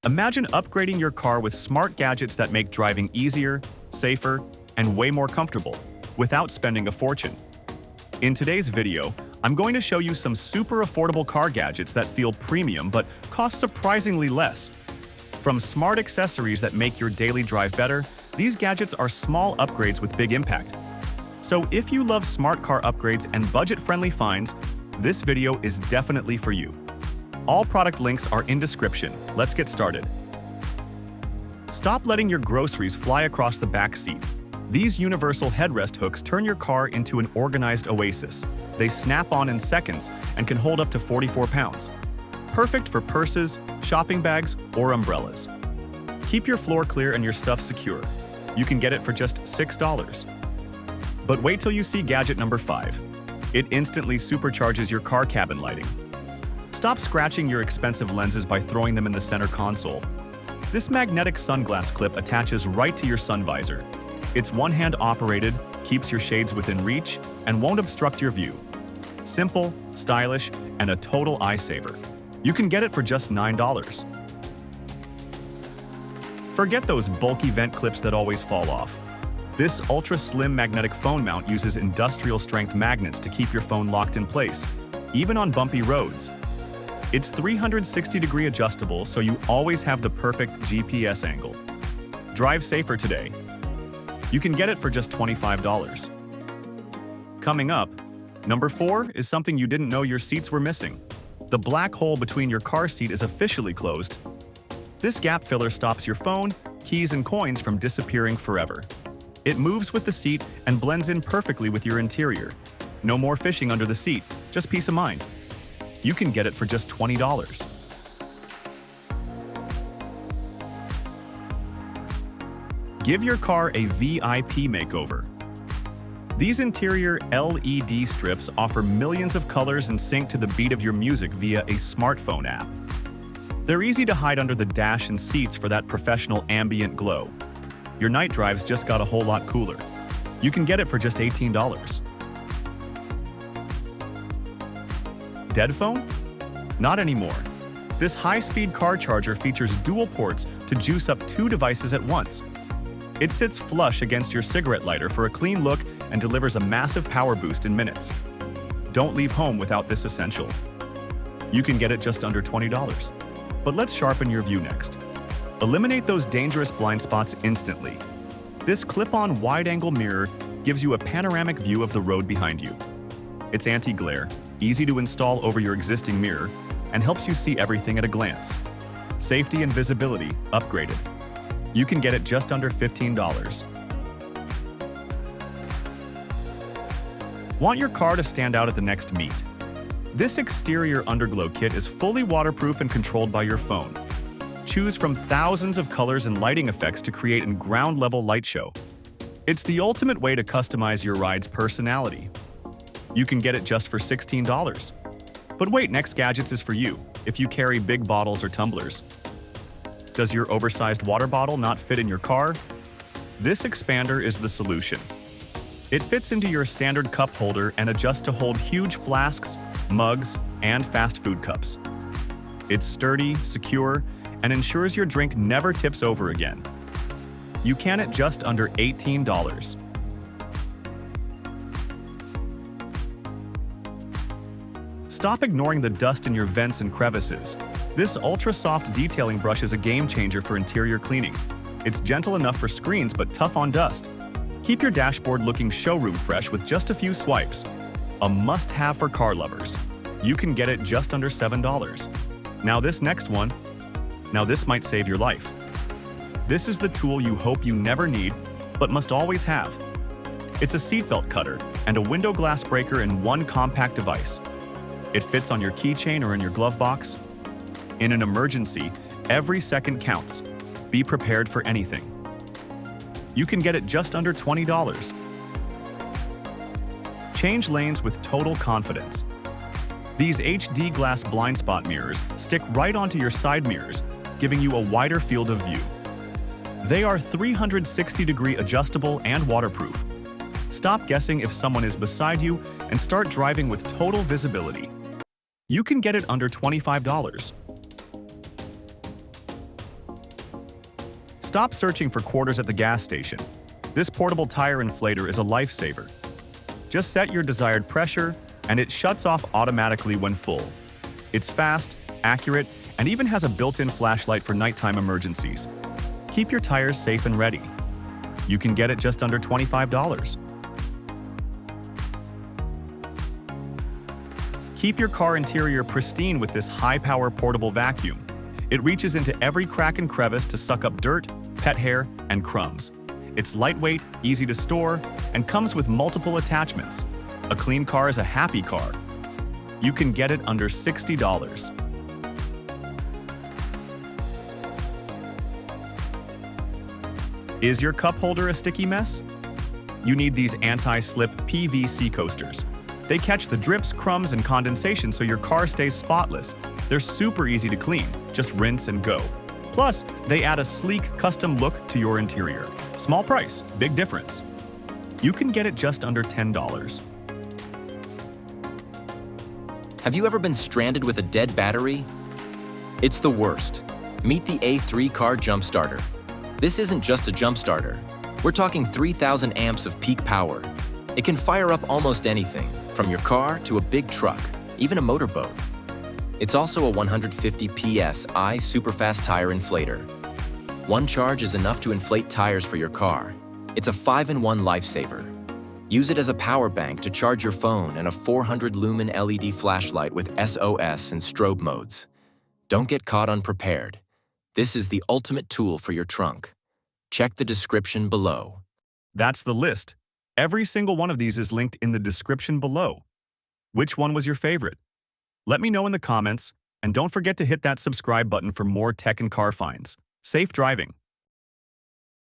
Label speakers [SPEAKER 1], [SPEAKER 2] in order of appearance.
[SPEAKER 1] Imagine upgrading your car with smart gadgets that make driving easier, safer, and way more comfortable, without spending a fortune. In today's video, I'm going to show you some super affordable car gadgets that feel premium but cost surprisingly less. From smart accessories that make your daily drive better, these gadgets are small upgrades with big impact. So if you love smart car upgrades and budget-friendly finds, this video is definitely for you. All product links are in description. Let's get started. Stop letting your groceries fly across the back seat. These universal headrest hooks turn your car into an organized oasis. They snap on in seconds and can hold up to 44 pounds. Perfect for purses, shopping bags, or umbrellas. Keep your floor clear and your stuff secure. You can get it for just $6. But wait till you see gadget number 5. It instantly supercharges your car cabin lighting. Stop scratching your expensive lenses by throwing them in the center console. This magnetic sunglass clip attaches right to your sun visor. It's one-hand operated, keeps your shades within reach, and won't obstruct your view. Simple, stylish, and a total eye saver. You can get it for just $9. Forget those bulky vent clips that always fall off. This ultra-slim magnetic phone mount uses industrial-strength magnets to keep your phone locked in place, even on bumpy roads. It's 360-degree adjustable, so you always have the perfect GPS angle. Drive safer today. You can get it for just $25. Coming up, number 4 is something you didn't know your seats were missing. The black hole between your car seat is officially closed. This gap filler stops your phone, keys, and coins from disappearing forever. It moves with the seat and blends in perfectly with your interior. No more fishing under the seat, just peace of mind. You can get it for just $20. Give your car a VIP makeover. These interior LED strips offer millions of colors and sync to the beat of your music via a smartphone app. They're easy to hide under the dash and seats for that professional ambient glow. Your night drives just got a whole lot cooler. You can get it for just $18. Dead phone? Not anymore. This high-speed car charger features dual ports to juice up 2 devices at once. It sits flush against your cigarette lighter for a clean look and delivers a massive power boost in minutes. Don't leave home without this essential. You can get it just under $20. But let's sharpen your view next. Eliminate those dangerous blind spots instantly. This clip-on wide-angle mirror gives you a panoramic view of the road behind you. It's anti-glare, easy to install over your existing mirror, and helps you see everything at a glance. Safety and visibility upgraded. You can get it just under $15. Want your car to stand out at the next meet? This exterior underglow kit is fully waterproof and controlled by your phone. Choose from thousands of colors and lighting effects to create a ground-level light show. It's the ultimate way to customize your ride's personality. You can get it just for $16. But wait, next gadgets is for you, if you carry big bottles or tumblers. Does your oversized water bottle not fit in your car? This expander is the solution. It fits into your standard cup holder and adjusts to hold huge flasks, mugs, and fast food cups. It's sturdy, secure, and ensures your drink never tips over again. You can at just under $18. Stop ignoring the dust in your vents and crevices. This ultra-soft detailing brush is a game-changer for interior cleaning. It's gentle enough for screens but tough on dust. Keep your dashboard looking showroom fresh with just a few swipes. A must-have for car lovers. You can get it just under $7. Now this next one, this might save your life. This is the tool you hope you never need, but must always have. It's a seatbelt cutter and a window glass breaker in one compact device. It fits on your keychain or in your glove box. In an emergency, every second counts. Be prepared for anything. You can get it just under $20. Change lanes with total confidence. These HD glass blind spot mirrors stick right onto your side mirrors, giving you a wider field of view. They are 360-degree adjustable and waterproof. Stop guessing if someone is beside you and start driving with total visibility. You can get it under $25. Stop searching for quarters at the gas station. This portable tire inflator is a lifesaver. Just set your desired pressure, and it shuts off automatically when full. It's fast, accurate, and even has a built-in flashlight for nighttime emergencies. Keep your tires safe and ready. You can get it just under $25. Keep your car interior pristine with this high-power portable vacuum. It reaches into every crack and crevice to suck up dirt, pet hair, and crumbs. It's lightweight, easy to store, and comes with multiple attachments. A clean car is a happy car. You can get it under $60. Is your cup holder a sticky mess? You need these anti-slip PVC coasters. They catch the drips, crumbs, and condensation so your car stays spotless. They're super easy to clean, just rinse and go. Plus, they add a sleek, custom look to your interior. Small price, big difference. You can get it just under $10.
[SPEAKER 2] Have you ever been stranded with a dead battery? It's the worst. Meet the A3 Car Jump Starter. This isn't just a jump starter. We're talking 3,000 amps of peak power. It can fire up almost anything, from your car to a big truck, even a motorboat. It's also a 150 PSI superfast tire inflator. One charge is enough to inflate tires for your car. It's a 5-in-1 lifesaver. Use it as a power bank to charge your phone and a 400-lumen LED flashlight with SOS and strobe modes. Don't get caught unprepared. This is the ultimate tool for your trunk. Check the description below.
[SPEAKER 1] That's the list. Every single one of these is linked in the description below. Which one was your favorite? Let me know in the comments, and don't forget to hit that subscribe button for more tech and car finds. Safe driving!